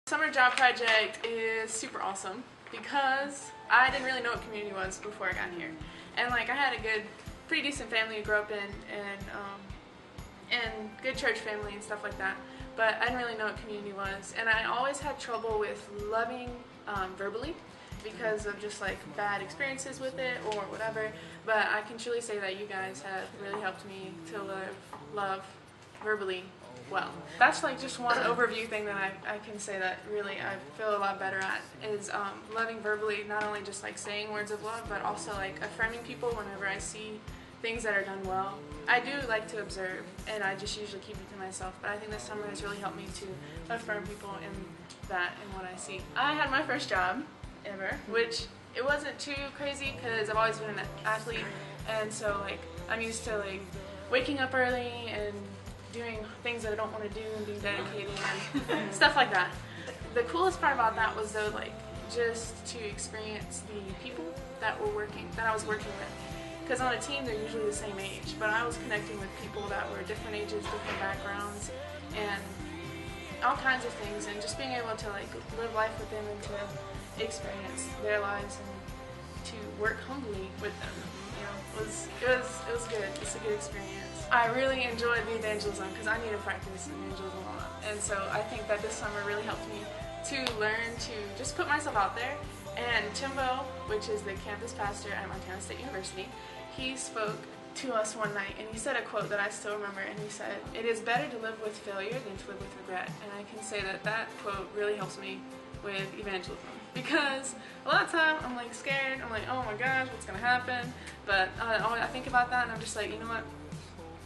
Summer job project is super awesome because I didn't really know what community was before I got here, and I had a pretty decent family to grow up in, and good church family and stuff like that. But I didn't really know what community was, and I always had trouble with loving verbally because of just bad experiences with it or whatever. But I can truly say that you guys have really helped me to love verbally well. That's just one overview thing that I can say that really I feel a lot better at is loving verbally, not only just saying words of love, but also affirming people whenever I see things that are done well. I do like to observe, and I just usually keep it to myself, but I think this summer has really helped me to affirm people in that and what I see. I had my first job ever, which it wasn't too crazy because I've always been an athlete, and so I'm used to waking up early and doing things that I don't want to do and being dedicated and stuff like that. The coolest part about that was though just to experience the people that I was working with. Because on a team they're usually the same age, but I was connecting with people that were different ages, different backgrounds, and all kinds of things, and just being able to live life with them and to experience their lives and to work humbly with them. It was good. It's a good experience. I really enjoyed the evangelism because I need to practice evangelism a lot, and so I think that this summer really helped me to learn to just put myself out there. And Timbo, which is the campus pastor at Montana State University, he spoke to us one night and he said a quote that I still remember, and he said, "It is better to live with failure than to live with regret." And I can say that that quote really helps me with evangelism, because a lot of time I'm scared, I'm oh my gosh, what's gonna happen? But I think about that and I'm just you know what?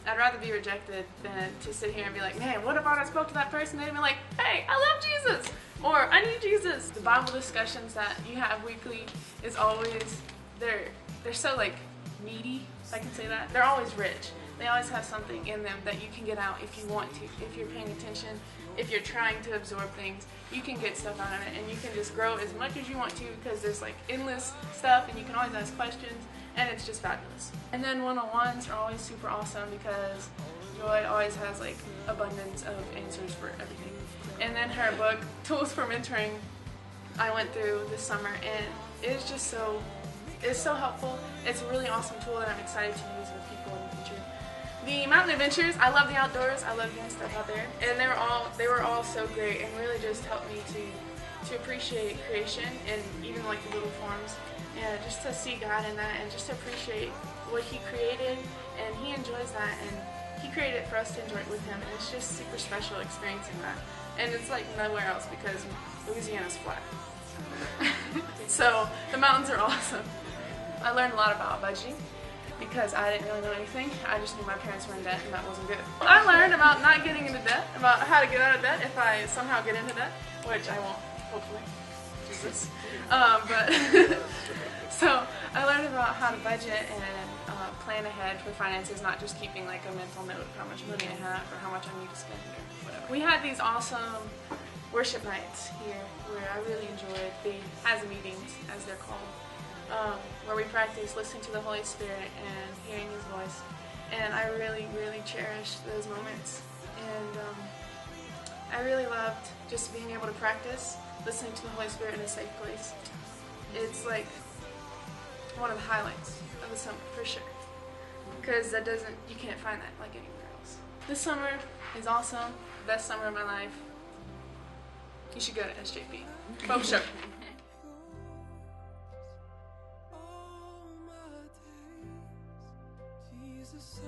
I'd rather be rejected than to sit here and be man, what if I spoke to that person and they'd be hey, I love Jesus, or I need Jesus. The Bible discussions that you have weekly is always, they're so meaty, if I can say that. They're always rich. They always have something in them that you can get out if you want to. If you're paying attention, if you're trying to absorb things, you can get stuff out of it, and you can just grow as much as you want to, because there's endless stuff and you can always ask questions, and it's just fabulous. And then one-on-ones are always super awesome because Joy always has abundance of answers for everything. And then her book, Tools for Mentoring, I went through this summer, and it's just it's so helpful. It's a really awesome tool that I'm excited to use with people in the future. The mountain adventures, I love the outdoors, I love doing stuff out there, and they were all so great and really just helped me to appreciate creation and even the little forms, and just to see God in that and just to appreciate what He created, and He enjoys that, and He created it for us to enjoy it with Him, and it's just super special experiencing that. And it's nowhere else because Louisiana's flat. So the mountains are awesome. I learned a lot about budgeting because I didn't really know anything. I just knew my parents were in debt, and that wasn't good. I learned about not getting into debt, about how to get out of debt if I somehow get into debt, which I won't, hopefully. Jesus. So I learned about how to budget and plan ahead for finances, not just keeping a mental note of how much money I have or how much I need to spend or whatever. We had these awesome worship nights here where I really enjoyed the HAS meetings, as they're called, where we practice listening to the Holy Spirit and hearing His voice. And I really, really cherished those moments. And I really loved just being able to practice listening to the Holy Spirit in a safe place. It's one of the highlights of the summer, for sure. Because you can't find that anywhere else. This summer is awesome, best summer of my life. You should go to SJP. For sure. Jesus.